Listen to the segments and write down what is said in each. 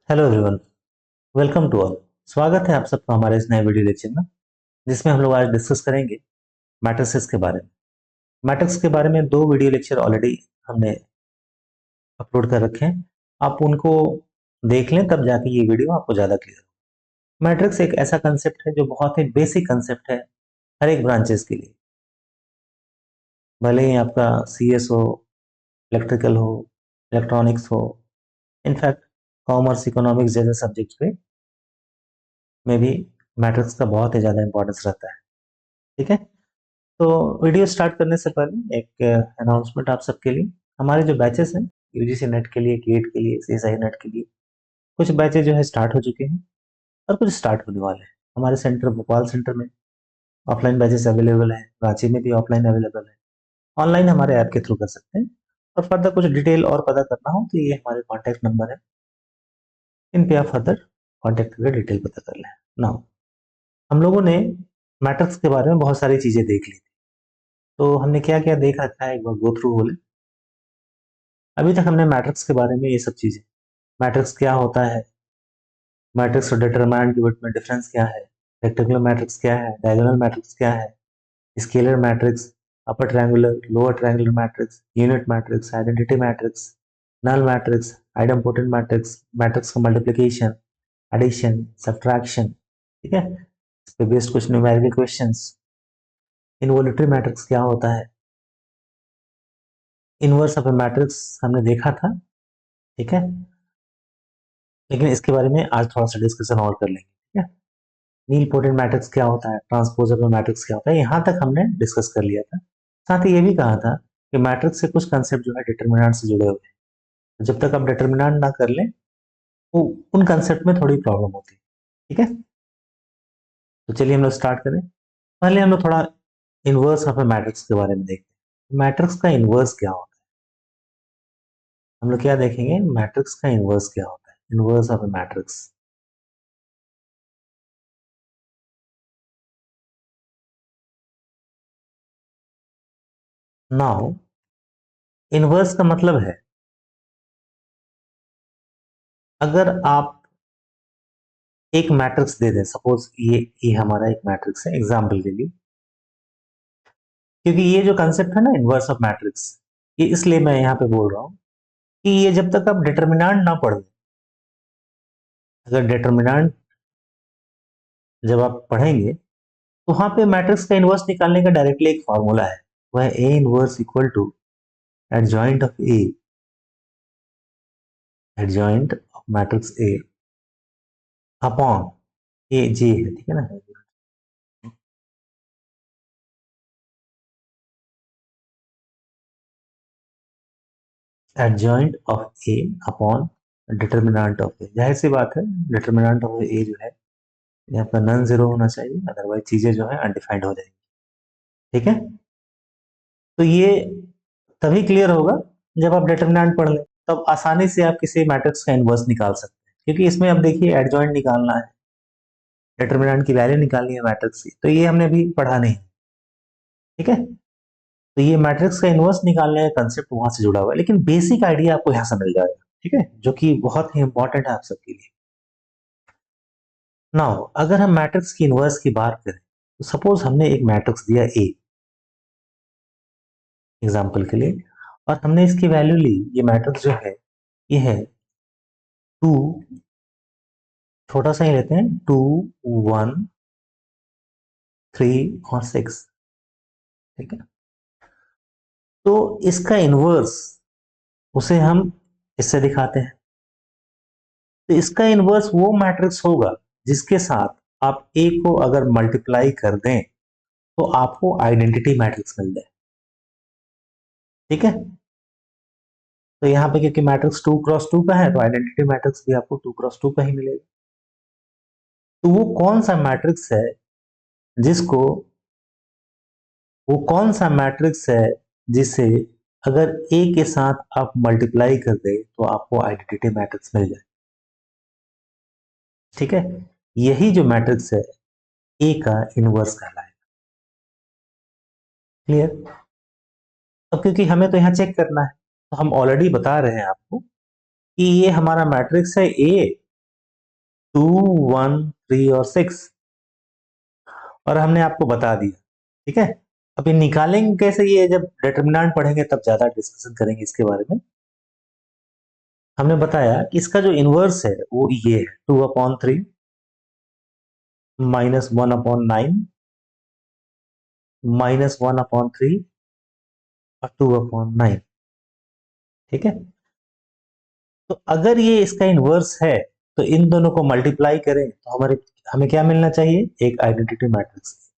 Hello everyone, welcome to all. स्वागत है आप सबका हमारे इस नए वीडियो लेक्चर में, जिसमें हम लोग आज डिस्कस करेंगे मैट्रिसेस के बारे में। मैट्रिक्स के बारे में दो वीडियो लेक्चर ऑलरेडी हमने अपलोड कर रखे हैं। आप उनको देख लें, तब जाके ये वीडियो आपको ज़्यादा क्लियर हो। मैट्रिक्स एक ऐसा कंसेप्ट है जो बहुत ही बेसिक कंसेप्ट है हर एक ब्रांचेस के लिए, भले ही आपका सीएस हो, इलेक्ट्रिकल हो, इलेक्ट्रॉनिक्स हो, इनफैक्ट कॉमर्स, इकोनॉमिक्स जैसे सब्जेक्ट पे में भी मैट्रिक्स का बहुत ही ज़्यादा इंपॉर्टेंस रहता है। ठीक है, तो वीडियो स्टार्ट करने से पहले एक अनाउंसमेंट आप सबके लिए। हमारे जो बैचेस हैं यूजीसी नेट के लिए, गेट के लिए, सीएसआई नेट के लिए, कुछ बैचेस जो है स्टार्ट हो चुके हैं और कुछ स्टार्ट होने वाले हैं। हमारे सेंटर, भोपाल सेंटर में ऑफलाइन बैचेस अवेलेबल है, रांची में भी ऑफलाइन अवेलेबल है, ऑनलाइन हमारे ऐप के थ्रू कर सकते हैं। और फर्दर कुछ डिटेल और पता करना हो तो ये हमारे कॉन्टैक्ट नंबर है, इन पे आप फर्दर कॉन्टैक्ट करके डिटेल पता कर लें। नाउ, हम लोगों ने मैट्रिक्स के बारे में बहुत सारी चीज़ें देख ली, तो हमने क्या क्या देख रखा है एक बार गो थ्रू बोले। अभी तक हमने मैट्रिक्स के बारे में ये सब चीजें, मैट्रिक्स क्या होता है, मैट्रिक्स और डिटरमिनेंट के बीच में डिफरेंस क्या है, रेक्टेंगुलर मैट्रिक्स क्या है, डायगोनल मैट्रिक्स क्या है, scalar matrix, upper triangular, lower triangular matrix, unit matrix, identity matrix, null matrix, idempotent matrix, matrix का मल्टीप्लिकेशन, एडिशन, सब्ट्रैक्शन। ठीक है, इस पे बेस्ड कुछ न्यूमेरिकल क्वेश्चंस। इनवोल्यूटरी मैट्रिक्स क्या होता है, इनवर्स ऑफ ए मैट्रिक्स हमने देखा था। ठीक है, लेकिन इसके बारे में आज थोड़ा सा डिस्कशन और कर लेंगे। ठीक है, नील पोटेंट मैट्रिक्स क्या होता है, ट्रांसपोजेबल मैट्रिक्स क्या होता है, यहाँ तक हमने डिस्कस कर लिया था। साथ ही ये भी कहा था कि मैट्रिक्स से कुछ कंसेप्ट जो है डिटर्मिनेंट से जुड़े हुए हैं, तो जब तक आप डिटर्मिनेंट ना कर लें तो उन कंसेप्ट में थोड़ी प्रॉब्लम होती है। ठीक है, तो चलिए हम लोग स्टार्ट करें। पहले हम लोग थोड़ा इनवर्स ऑफ ए मैट्रिक्स के बारे में देखते हैं। मैट्रिक्स का इनवर्स क्या होता है, हम लोग क्या देखेंगे, मैट्रिक्स का इनवर्स क्या होता है, inverse of A matrix. Now, inverse का मतलब है, अगर आप एक मैट्रिक्स दे दें, सपोज ये हमारा एक मैट्रिक्स है एग्जाम्पल के लिए, क्योंकि ये जो कंसेप्ट है ना इनवर्स ऑफ मैट्रिक्स, ये इसलिए मैं यहाँ पे बोल रहा हूँ कि ये जब तक आप डिटर्मिनेंट ना पढ़ लें, अगर डिटर्मिनेंट जब आप पढ़ेंगे तो वहां पे मैट्रिक्स का इनवर्स निकालने का डायरेक्टली एक फॉर्मूला है, वह A inverse equal to adjoint of A, adjoint of matrix A upon A जे है। ठीक है ना, adjoint of A upon determinant of A. जाहिर सी बात है, डिटर्मिनेंट ऑफ ए जो है ये आपका नॉन जीरो होना चाहिए, अदरवाइज चीजें जो है अनडिफाइंड हो जाएंगी। ठीक है, तो ये तभी क्लियर होगा जब आप डिटर्मिनेंट पढ़ लें, तब आसानी से आप किसी मैट्रिक्स का इनवर्स निकाल सकते हैं। क्योंकि इसमें अब देखिए एडजॉइंट निकालना है, डिटर्मिनेंट की वैल्यू निकालनी है मैट्रिक्स की, तो ये हमने अभी पढ़ा नहीं। ठीक है, तो ये मैट्रिक्स का इनवर्स निकालने का कंसेप्ट वहां से जुड़ा हुआ है, लेकिन बेसिक आइडिया आपको यहाँ से मिल जाएगा। ठीक है, जो कि बहुत ही इंपॉर्टेंट है आप सबके लिए। नाउ, अगर हम मैट्रिक्स की इनवर्स की बात करें, तो सपोज हमने एक मैट्रिक्स दिया ए एग्जाम्पल के लिए, और हमने इसकी वैल्यू ली, ये मैट्रिक्स जो है ये है 2, छोटा सा ही लेते हैं, 2, 1, 3 और 6। ठीक है, तो इसका इनवर्स उसे हम इससे दिखाते हैं। तो इसका इनवर्स वो मैट्रिक्स होगा जिसके साथ आप ए को अगर मल्टीप्लाई कर दें तो आपको आइडेंटिटी मैट्रिक्स मिल जाए। ठीक है, तो यहाँ पे क्योंकि मैट्रिक्स 2 क्रॉस 2 का है, तो आइडेंटिटी मैट्रिक्स भी आपको 2 क्रॉस 2 का ही मिलेगा। तो जिसको वो कौन सा मैट्रिक्स है जिसे अगर ए के साथ आप मल्टीप्लाई कर दे तो आपको आइडेंटिटी मैट्रिक्स मिल जाए। ठीक है, यही जो मैट्रिक्स है ए का इनवर्स कहलाएगा। क्लियर? अब क्योंकि हमें तो यहाँ चेक करना है, तो हम ऑलरेडी बता रहे हैं आपको कि ये हमारा मैट्रिक्स है ए, 2, 1, 3 और 6, और हमने आपको बता दिया। ठीक है, अब ये निकालेंगे कैसे, ये जब डिटर्मिनेंट पढ़ेंगे तब ज्यादा डिस्कशन करेंगे इसके बारे में। हमने बताया कि इसका जो इनवर्स है वो ये है 2/3 -1/9 -1/3 और 2/9। ठीक है, तो अगर ये इसका इनवर्स है तो इन दोनों को मल्टीप्लाई करें तो हमारे हमें क्या मिलना चाहिए, एक आइडेंटिटी मैट्रिक्स।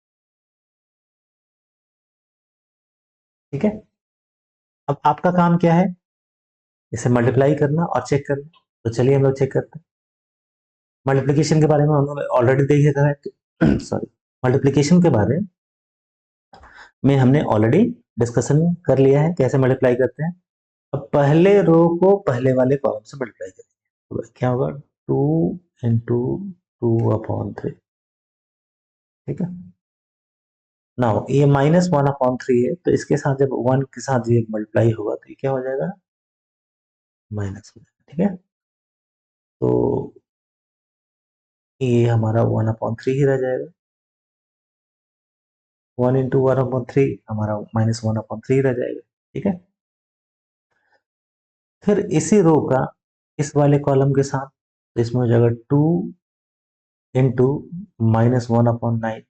ठीक है, अब आपका काम क्या है, इसे मल्टीप्लाई करना और चेक करना। तो चलिए हम लोग चेक करते हैं। मल्टीप्लिकेशन के बारे में हम लोग ऑलरेडी देखे थे सॉरी, मल्टीप्लिकेशन के बारे में हमने ऑलरेडी डिस्कशन कर लिया है, कैसे मल्टीप्लाई करते हैं। अब पहले रो को पहले वाले कॉलम से मल्टीप्लाई करेंगे, तो क्या होगा, 2 × 2/3। ठीक है, नाउ ये -1/3 है, तो इसके साथ जब 1 के साथ ये मल्टीप्लाई होगा तो ये क्या हो जाएगा, माइनस हो जाएगा। ठीक है, तो ये हमारा 1/3 ही रह जाएगा। 1 × 1/3 हमारा -1/3 रह जाएगा। ठीक है, फिर इसी रो का इस वाले कॉलम के साथ, तो इसमें हो जाएगा 2 × -1/9।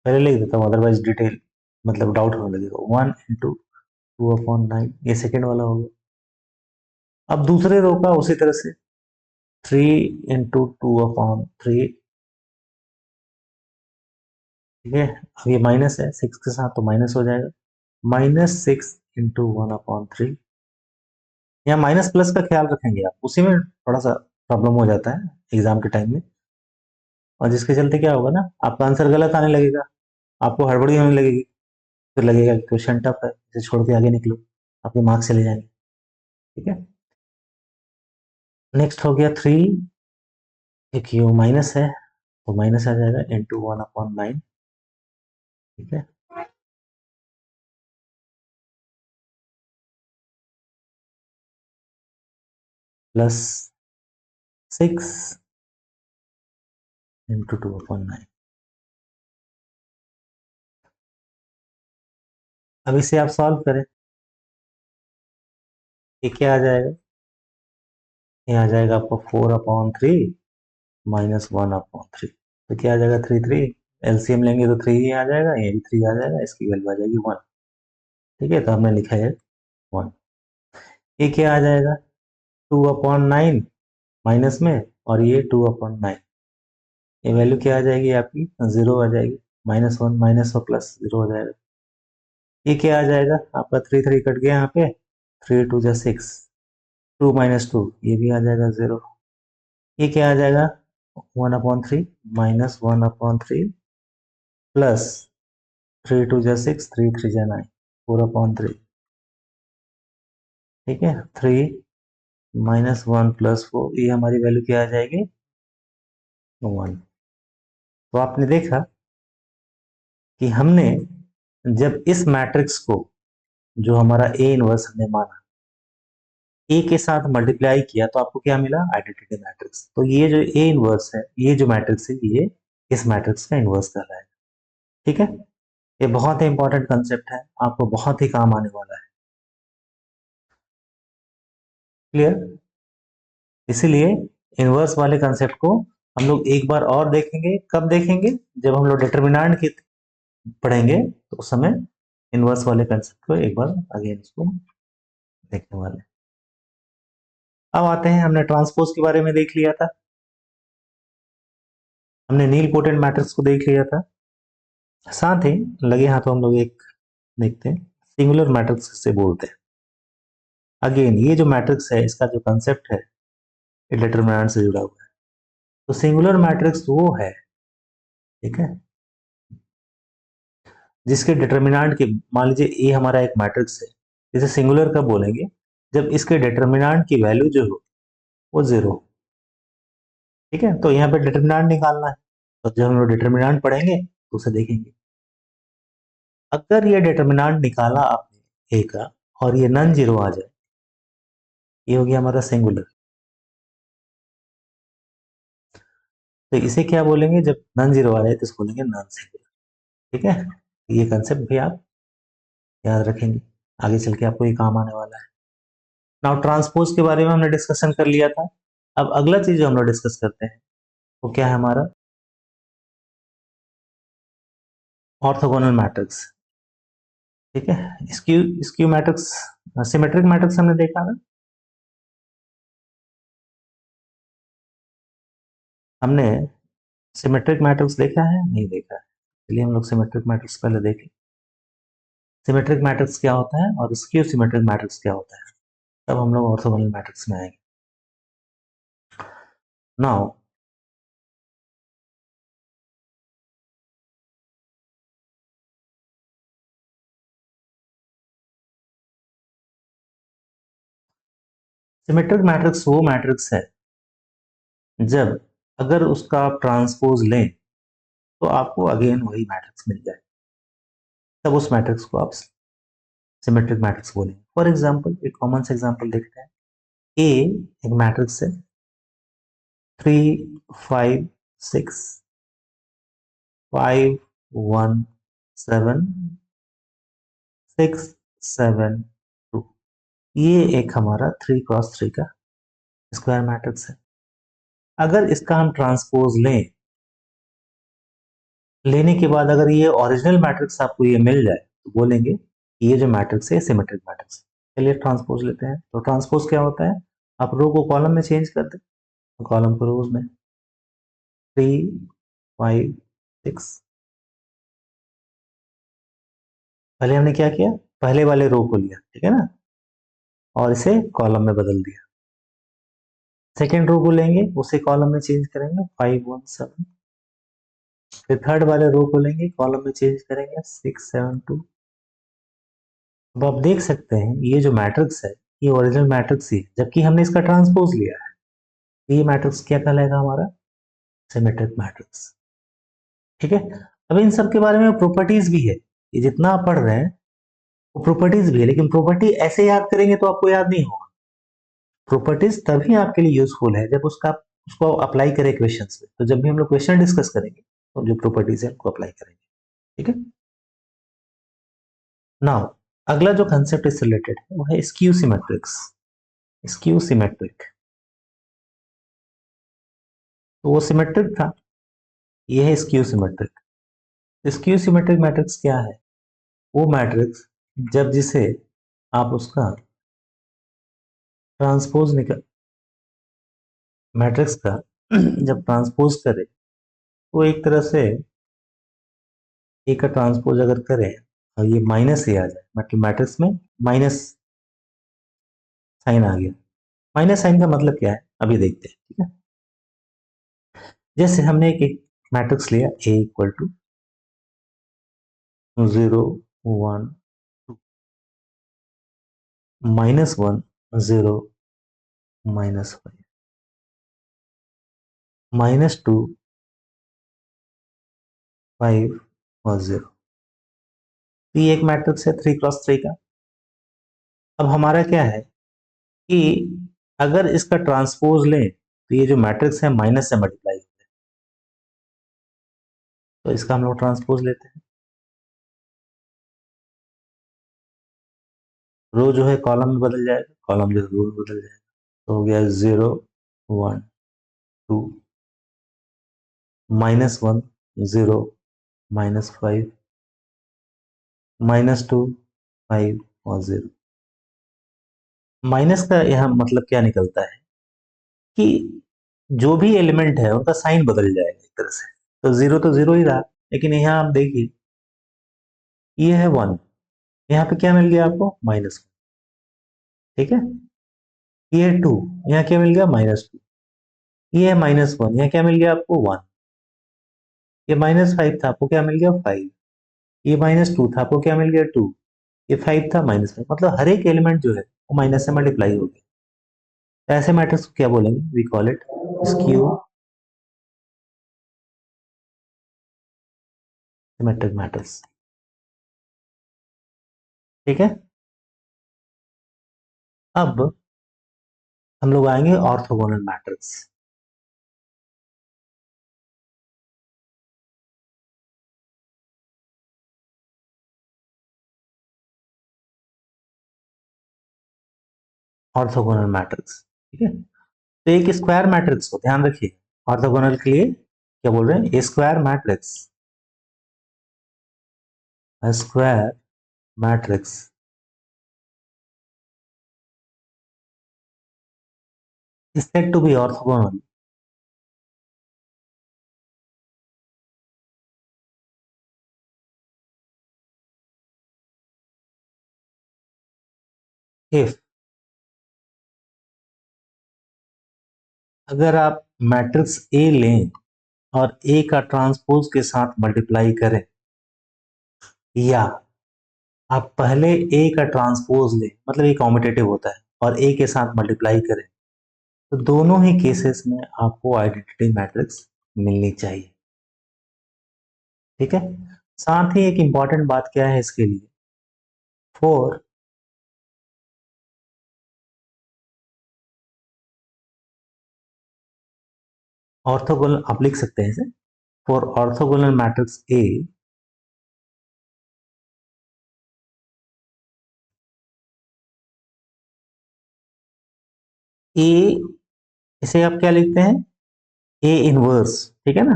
पहले लिख देता हूँ, अदरवाइज डिटेल मतलब डाउट होने लगेगा। 1 × 2/9, ये सेकेंड वाला हो गया। अब दूसरे रो का उसी तरह से 3 × 2/3। ठीक है, अब ये माइनस है 6 के साथ, तो माइनस हो जाएगा, -6 × 1/3। यहाँ माइनस प्लस का ख्याल रखेंगे आप, उसी में थोड़ा सा प्रॉब्लम हो जाता है एग्जाम के टाइम में, और जिसके चलते क्या होगा ना, आपका आंसर गलत आने लगेगा, आपको हड़बड़ी होने लगेगी, फिर लगेगा कि क्वेश्चन टफ है, इसे छोड़ के आगे निकलो, आपके मार्क्स चले जाएंगे। ठीक है, नेक्स्ट हो गया 3, क्योंकि वो माइनस है तो माइनस आ जाएगा इंटू 1/9। ठीक है, +6 इंटू 2/9। अब इसे आप सॉल्व करें, ये क्या आ जाएगा, ये आ जाएगा आपको 4/3 -1/3। तो क्या आ जाएगा, 3 एलसीएम लेंगे तो 3 ही आ जाएगा, ये भी 3 आ जाएगा, इसकी वैल्यू आ जाएगी 1। ठीक है, तो हमने लिखा है 1। ये क्या आ जाएगा, 2/9 माइनस में, और ये 2/9, ये वैल्यू क्या आ जाएगी आपकी, 0 आ जाएगी। -1 माइनस और प्लस 0 हो जाएगा। ये क्या आ जाएगा आपका, 3 कट गया यहाँ पे, 3 × 2 = 6, 2 - 2 ये भी आ जाएगा 0। ये क्या आ जाएगा, 1/3 -1/3 प्लस 3 × 2 = 6, 3 × 3 = 9, 4/3। ठीक है, 3 -1 + 4, ये हमारी वैल्यू क्या आ जाएगी, 1। तो आपने देखा कि हमने जब इस मैट्रिक्स को, जो हमारा ए इनवर्स हमने माना, ए के साथ मल्टीप्लाई किया तो आपको क्या मिला, आइडेंटिटी मैट्रिक्स। तो ये जो ए इनवर्स है, ये जो मैट्रिक्स है, ये इस मैट्रिक्स का इनवर्स कहलाएगा। ठीक है, ये बहुत ही इंपॉर्टेंट कंसेप्ट है, आपको बहुत ही काम आने वाला है। क्लियर, इसीलिए इनवर्स वाले कंसेप्ट को हम लोग एक बार और देखेंगे। कब देखेंगे, जब हम लोग डिटर्मिनेंट की पढ़ेंगे तो उस समय इनवर्स वाले कंसेप्ट को एक बार अगेन इसको देखने वाले हैं। अब आते हैं, हमने ट्रांसपोज के बारे में देख लिया था, हमने नील पोटेंट मैट्रिक्स को देख लिया था, साथ ही लगे हाथों हम लोग एक देखते हैं, सिंगुलर मैट्रिक्स किसे बोलते हैं। अगेन ये जो मैट्रिक्स है, इसका जो कंसेप्ट है, ये डिटर्मिनेंट से जुड़ा हुआ है। तो सिंगुलर मैट्रिक्स वो है, ठीक है, जिसके डिटर्मिनेंट की, मान लीजिए ए हमारा एक मैट्रिक्स है, इसे सिंगुलर कब बोलेंगे, जब इसके डिटर्मिनेंट की वैल्यू जो हो वो 0। ठीक है, तो यहाँ पे डिटर्मिनेंट निकालना है, तो जब हम लोग डिटर्मिनेंट पढ़ेंगे तो उसे देखेंगे। अगर ये डिटर्मिनेंट निकाला आपने ए का और ये नॉन जीरो आ जाए, ये हो गया हमारा सिंगुलर। तो इसे क्या बोलेंगे, जब नॉन जीरो आ जाए तो इसको बोलेंगे नॉन सिंगुलर। ठीक है, ये कंसेप्ट भी आप याद रखेंगे, आगे चल के आपको ये काम आने वाला है। नाउ ट्रांसपोज के बारे में हमने डिस्कशन कर लिया था। अब अगला चीज जो हम लोग डिस्कस करते हैं वो क्या है हमारा, ऑर्थोगोनल मैट्रिक्स। ठीक है, skew skew matrix, symmetric matrix हमने देखा ना, हमने सिमेट्रिक मैट्रिक्स देखा है, नहीं देखा है, चलिए हम लोग सिमेट्रिक मैट्रिक्स पहले देखें। सिमेट्रिक मैट्रिक्स क्या होता है और स्क्यू सिमेट्रिक मैट्रिक्स क्या होता है, तब हम लोग ऑर्थोगोनल मैट्रिक्स में आएंगे। नाउ सिमेट्रिक मैट्रिक्स वो मैट्रिक्स है जब अगर उसका आप ट्रांसपोज लें तो आपको अगेन वही मैट्रिक्स मिल जाए, तब उस मैट्रिक्स को आप सिमेट्रिक मैट्रिक्स बोलेंगे। फॉर एग्जांपल एक कॉमन से एग्जांपल देखते हैं। ए एक मैट्रिक्स है, 3 5 6 5 1 7 6 7 2, ये एक हमारा 3 क्रॉस 3 का स्क्वायर मैट्रिक्स है। अगर इसका हम ट्रांसपोज लेने के बाद अगर ये ओरिजिनल मैट्रिक्स आपको ये मिल जाए तो बोलेंगे कि ये जो मैट्रिक्स है सिमेट्रिक मैट्रिक्स है। चलिए ट्रांसपोज लेते हैं। तो ट्रांसपोज क्या होता है, आप रो को कॉलम में चेंज कर दें, तो कॉलम को रोज में, 3 5 6, पहले हमने क्या किया, पहले वाले रो को लिया, ठीक है ना, और इसे कॉलम में बदल दिया। सेकेंड रो को लेंगे, उसे कॉलम में चेंज करेंगे, 5 1 7। फिर थर्ड वाले रो को लेंगे, कॉलम में चेंज करेंगे, 6 7 2। अब आप देख सकते हैं ये जो मैट्रिक्स है ये ओरिजिनल मैट्रिक्स ही है, जबकि हमने इसका ट्रांसपोज लिया है। ये मैट्रिक्स क्या कहलाएगा हमारा, सिमेट्रिक मैट्रिक्स। ठीक है, अब इन सब के बारे में प्रॉपर्टीज भी है, ये जितना आप पढ़ रहे हैं वो प्रॉपर्टीज भी है, लेकिन प्रॉपर्टी ऐसे याद करेंगे तो आपको याद नहीं होगा। प्रॉपर्टीज तभी आपके लिए यूजफुल है जब उसको अप्लाई करें क्वेश्चंस पे। तो जब भी हम लोग क्वेश्चन डिस्कस करेंगे तो जो प्रॉपर्टीज है उनको अप्लाई करेंगे। ठीक है, नाउ अगला जो कंसेप्ट इससे रिलेटेड है वो है स्क्यू सिमेट्रिक्स। स्क्यू सिमेट्रिक, तो वो सिमेट्रिक था, ये है skew symmetric. Skew symmetric matrix क्या है, वो मैट्रिक्स जब जिसे आप उसका ट्रांसपोज निकल मैट्रिक्स का जब ट्रांसपोज करें तो एक तरह से ए का ट्रांसपोज अगर करें और ये माइनस ए आ जाए, मतलब मैट्रिक्स में माइनस साइन आ गया। माइनस साइन का मतलब क्या है अभी देखते हैं। ठीक है, जैसे हमने एक मैट्रिक्स लिया ए इक्वल टू 0 1 2, -1 0 -5, -2 5 और 0। तो ये एक मैट्रिक्स है 3 क्रॉस 3 का। अब हमारा क्या है कि अगर इसका ट्रांसपोज लें तो ये जो मैट्रिक्स है माइनस से मल्टीप्लाई होता है, तो इसका हम लोग ट्रांसपोज लेते हैं। रो जो है कॉलम में बदल जाएगा, कॉलम जो है रो में बदल जाएगा। तो हो गया 0 1 2, -1 0 -5 -2 5 और 0। माइनस का यहाँ मतलब क्या निकलता है कि जो भी एलिमेंट है उनका साइन बदल जाएगा एक तरह से। तो जीरो ही रहा, लेकिन यहाँ आप देखिए ये है 1, यहाँ पे क्या मिल गया आपको, -1। ठीक है, ये 2, यहाँ क्या मिल गया, -2। ये है -1, यहाँ क्या मिल गया आपको, 1। ये -5 था, आपको क्या मिल गया, 5। ये -2 था, आपको क्या मिल गया, 2। ये 5 था, -5, मतलब हर एक एलिमेंट जो है वो माइनस से मल्टीप्लाई हो गया। तो ऐसे मैट्रिक्स को क्या बोलेंगे, we call it skew symmetric matrix. ठीक है, अब हम लोग आएंगे ऑर्थोगोनल मैट्रिक्स। Orthogonal matrix. ठीक है, तो एक स्क्वायर मैट्रिक्स को ध्यान रखिए, ऑर्थोगोनल के लिए क्या बोल रहे हैं, square matrix, square matrix is said to be orthogonal if, अगर आप मैट्रिक्स ए लें और ए का ट्रांसपोज के साथ मल्टीप्लाई करें, या आप पहले ए का ट्रांसपोज लें, मतलब ये कॉम्यूटेटिव होता है, और ए के साथ मल्टीप्लाई करें, तो दोनों ही केसेस में आपको आइडेंटिटी मैट्रिक्स मिलनी चाहिए। ठीक है, साथ ही एक इंपॉर्टेंट बात क्या है इसके लिए, फॉर ऑर्थोगोनल, आप लिख सकते हैं इसे, फॉर ऑर्थोगोनल मैट्रिक्स ए, ए, इसे आप क्या लिखते हैं, ए इनवर्स, ठीक है ना,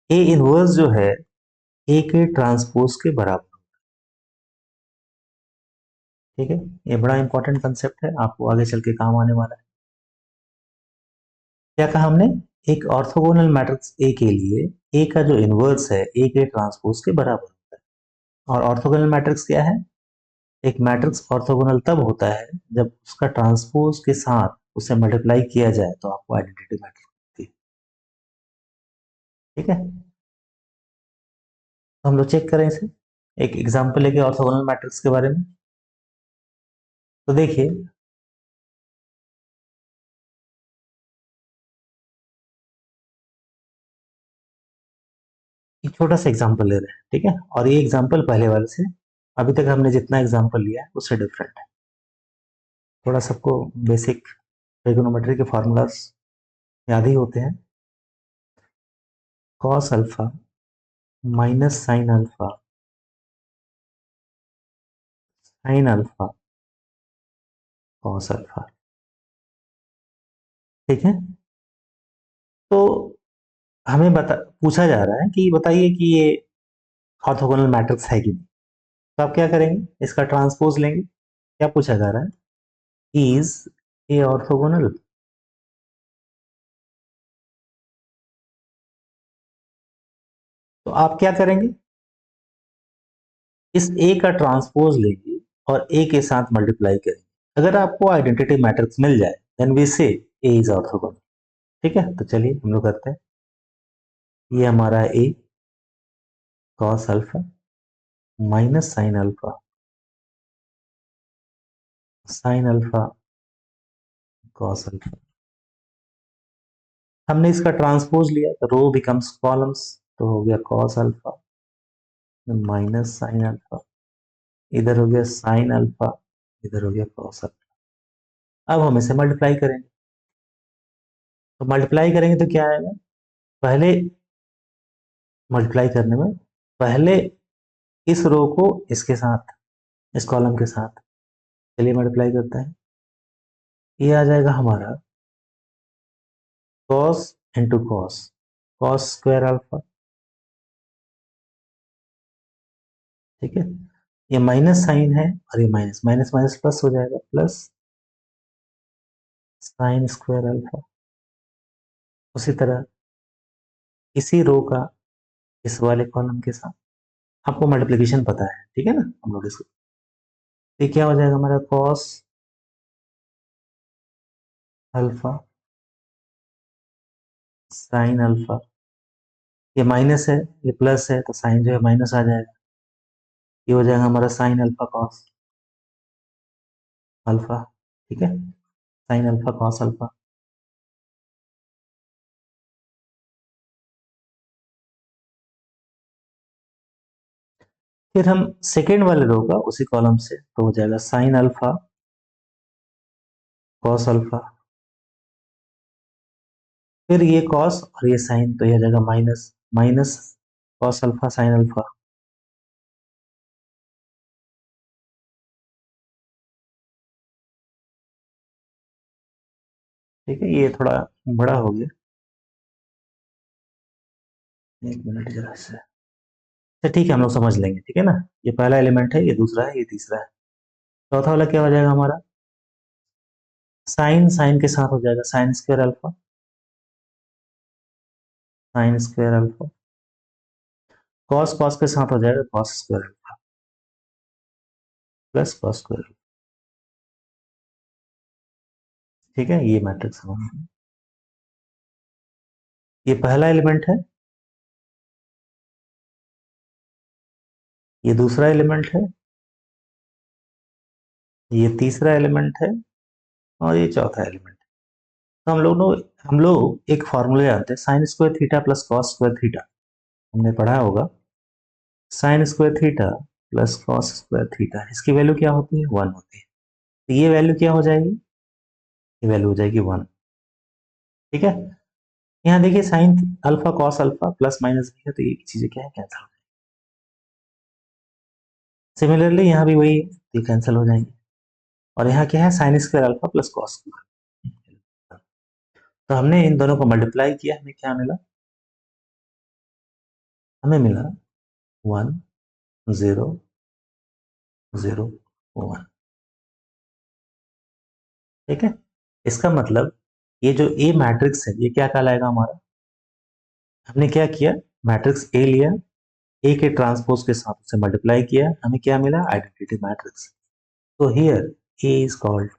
ए इनवर्स जो है ए के ट्रांसपोज के बराबर। ठीक है, ये बड़ा इंपॉर्टेंट कंसेप्ट है, आपको आगे चल के काम आने वाला है। क्या कहा हमने, एक ऑर्थोगोनल मैट्रिक्स ए के लिए ए का जो इनवर्स है ए के ट्रांसपोज के बराबर होता है। और ऑर्थोगोनल मैट्रिक्स क्या है, एक मैट्रिक्स ऑर्थोगोनल तब होता है जब उसका ट्रांसपोज के साथ उसे मल्टीप्लाई किया जाए तो आपको आइडेंटिटी मैट्रिक्स मिलती है। ठीक है, तो हम लोग चेक करें इसे, एक एग्जांपल लेके ऑर्थोगोनल मैट्रिक्स के बारे में। तो देखिए, एक छोटा सा एग्जांपल ले रहे हैं, ठीक है, और ये एग्जांपल पहले वाले से, अभी तक हमने जितना एग्जांपल लिया है उससे डिफरेंट है। थोड़ा सबको बेसिक ट्रिगोनोमेट्री के फॉर्मूलाज याद ही होते हैं, cos alpha minus sine alpha, sine alpha cos alpha. ठीक है, तो हमें पूछा जा रहा है कि बताइए कि ये ऑर्थोगोनल मैट्रिक्स है कि नहीं। तो आप क्या करेंगे, इसका ट्रांसपोज लेंगे। क्या पूछा जा रहा है, इज ए ऑर्थोगोनल, तो आप क्या करेंगे, इस ए का ट्रांसपोज लेंगे और ए के साथ मल्टीप्लाई करेंगे। अगर आपको आइडेंटिटी मैट्रिक्स मिल जाए देन वी से ए इज ऑर्थोगोनल। ठीक है, तो चलिए हम लोग करते हैं, ये हमारा A cos alpha minus sine alpha, sine alpha cos alpha. हमने इसका ट्रांसपोज लिया तो रो बिकम्स कॉलम्स, तो हो गया cos alpha minus sine alpha, इधर हो गया साइन अल्फा, इधर हो गया कॉस अल्फा। अब हम इसे मल्टीप्लाई करेंगे, तो मल्टीप्लाई करेंगे तो क्या आएगा, पहले मल्टीप्लाई करने में पहले इस रो को इसके साथ, इस कॉलम के साथ, चलिए मल्टीप्लाई करते हैं, ये आ जाएगा हमारा cos into cos, cos square alpha. ठीक है, ये माइनस साइन है और ये माइनस माइनस माइनस प्लस हो जाएगा, प्लस साइन स्क्वायर अल्फा। उसी तरह इसी रो का इस वाले कॉलम के साथ, आपको मल्टीप्लिकेशन पता है, ठीक है ना, हम लोग इसको, ये क्या हो जाएगा हमारा कॉस अल्फा साइन अल्फा, ये माइनस है ये प्लस है तो साइन जो है माइनस आ जाएगा, ये हो जाएगा हमारा साइन अल्फा कॉस अल्फा। ठीक है, साइन अल्फा कॉस अल्फा। फिर हम सेकेंड वाले रो का उसी कॉलम से, तो हो जाएगा साइन अल्फा कॉस अल्फा, फिर ये कॉस और ये साइन, तो ये हो जाएगा minus minus cos alpha sine alpha. ठीक है, ये थोड़ा बड़ा हो गया, एक मिनट जरा से। अच्छा ठीक है, हम लोग समझ लेंगे, ठीक है ना। ये पहला एलिमेंट है, ये दूसरा है, ये तीसरा है। चौथा वाला क्या हो जाएगा हमारा, साइन, साइन के साथ हो जाएगा sine square alpha, sine square alpha. Cos, cos के साथ हो जाएगा cos square alpha plus cos square alpha. ठीक है, ये मैट्रिक्स हमारा, ये पहला एलिमेंट है, ये दूसरा एलिमेंट है, ये तीसरा एलिमेंट है, और ये चौथा एलिमेंट है। तो हम लोग एक फॉर्मूला जानते हैं, sine square theta plus cos square theta, हमने पढ़ा होगा। Sine square theta plus cos square theta, इसकी वैल्यू क्या होती है, 1 होती है। तो ये वैल्यू क्या हो जाएगी, ये वैल्यू हो जाएगी 1। ठीक है, यहाँ देखिए sign alpha cos alpha plus minus भी है, तो ये चीजें क्या है, कैंसिल हो जाएगी। सिमिलरली यहाँ भी वही है, ये कैंसिल हो जाएंगे। और यहाँ क्या है, sine square alpha plus cos square. तो हमने इन दोनों को मल्टीप्लाई किया, हमें क्या मिला, हमें मिला 1 0 0 1। ठीक है, इसका मतलब ये जो ए मैट्रिक्स है, ये क्या कहलाएगा हमारा, हमने क्या किया, मैट्रिक्स ए लिया, ए के ट्रांसपोज के साथ उसे मल्टीप्लाई किया, हमें क्या मिला, आइडेंटिटी मैट्रिक्स। तो here A is called,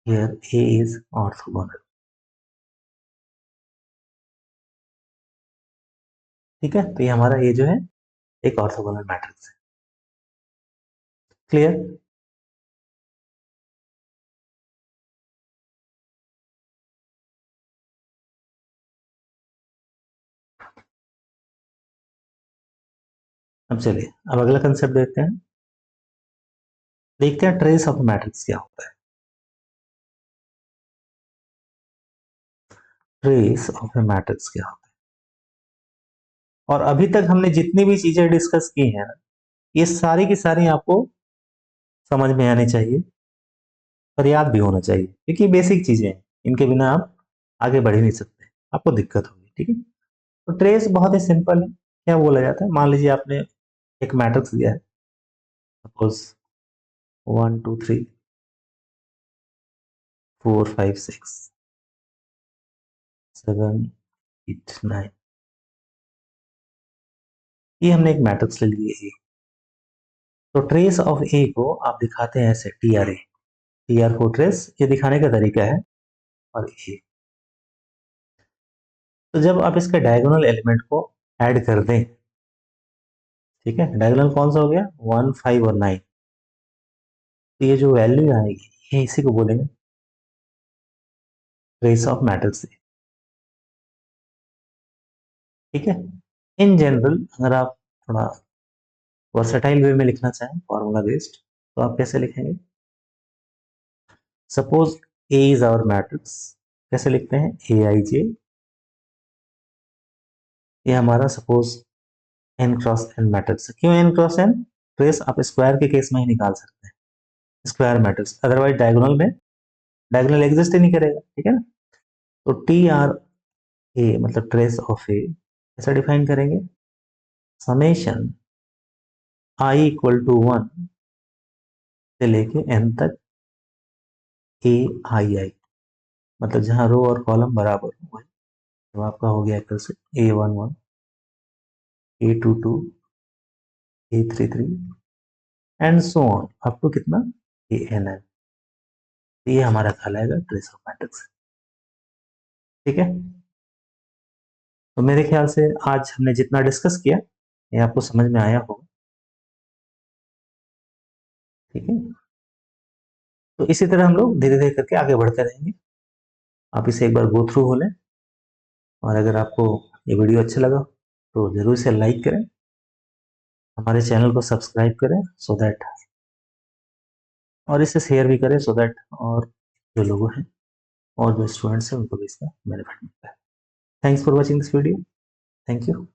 here A is orthogonal. ठीक है, तो ये हमारा ए जो है एक ऑर्थोगोनल मैट्रिक्स है। क्लियर। अब चलिए, अब अगला कंसेप्ट देखते हैं, देखते हैं ट्रेस ऑफ मैट्रिक्स क्या होता है। ट्रेस ऑफ ए मैट्रिक्स क्या होता है, और अभी तक हमने जितनी भी चीजें डिस्कस की हैं, ये सारी की सारी आपको समझ में आनी चाहिए और याद भी होना चाहिए, क्योंकि बेसिक चीजें हैं, इनके बिना आप आगे बढ़ ही नहीं सकते, आपको दिक्कत होगी। ठीक है, तो ट्रेस बहुत ही सिंपल है। क्या बोला जाता है, मान लीजिए आपने एक मैट्रिक्स दिया है, सपोज 1 2 3 4 5 6 7 8 9, ये हमने एक मैट्रिक्स ले लिए ए। तो ट्रेस ऑफ ए को आप दिखाते हैं ऐसे, टी आर को ट्रेस, ये दिखाने का तरीका है। और ए, तो जब आप इसके डायगोनल एलिमेंट को ऐड कर दें, ठीक है, डायगोनल कौन सा हो गया, 1 5 और 9, तो ये जो वैल्यू आएगी, ये इसी को बोलेंगे ट्रेस ऑफ मैट्रिक्स। ठीक है, इन जनरल अगर आप थोड़ा वर्सेटाइल वे में लिखना चाहें, फॉर्मूला बेस्ड, तो आप कैसे लिखेंगे, suppose A is our matrix, कैसे लिखते हैं, ए आई जे, ये हमारा suppose N cross N matrix है। क्यों एन क्रॉस एन, ट्रेस आप स्क्वायर के केस में ही निकाल सकते हैं, स्क्वायर मैट्रिक्स, अदरवाइज डायगोनल में डायगोनल एग्जिस्ट ही नहीं करेगा। ठीक है ना, तो टी आर ए मतलब ट्रेस ऑफ ए कैसे डिफाइन करेंगे, समेशन आई इक्वल टू 1 से लेके एन तक ए आई आई, मतलब जहां रो और कॉलम बराबर हो, तो आपका हो गया एक तरह से A11 A22 A33 and so on up to कितना, ANN। ये हमारा कहलाएगा ट्रेस ऑफ मैट्रिक्स। ठीक है, तो मेरे ख्याल से आज हमने जितना डिस्कस किया, ये आपको समझ में आया होगा। ठीक है, तो इसी तरह हम लोग धीरे धीरे करके आगे बढ़ते रहेंगे। आप इसे एक बार गो थ्रू हो लें, और अगर आपको ये वीडियो अच्छा लगा तो जरूर इसे लाइक करें, हमारे चैनल को सब्सक्राइब करें सो दैट, और इसे शेयर भी करें सो दैट, और जो लोग हैं और जो स्टूडेंट्स हैं उनको भी इसका बेनिफिट मिलता है। Thanks for watching this video, thank you.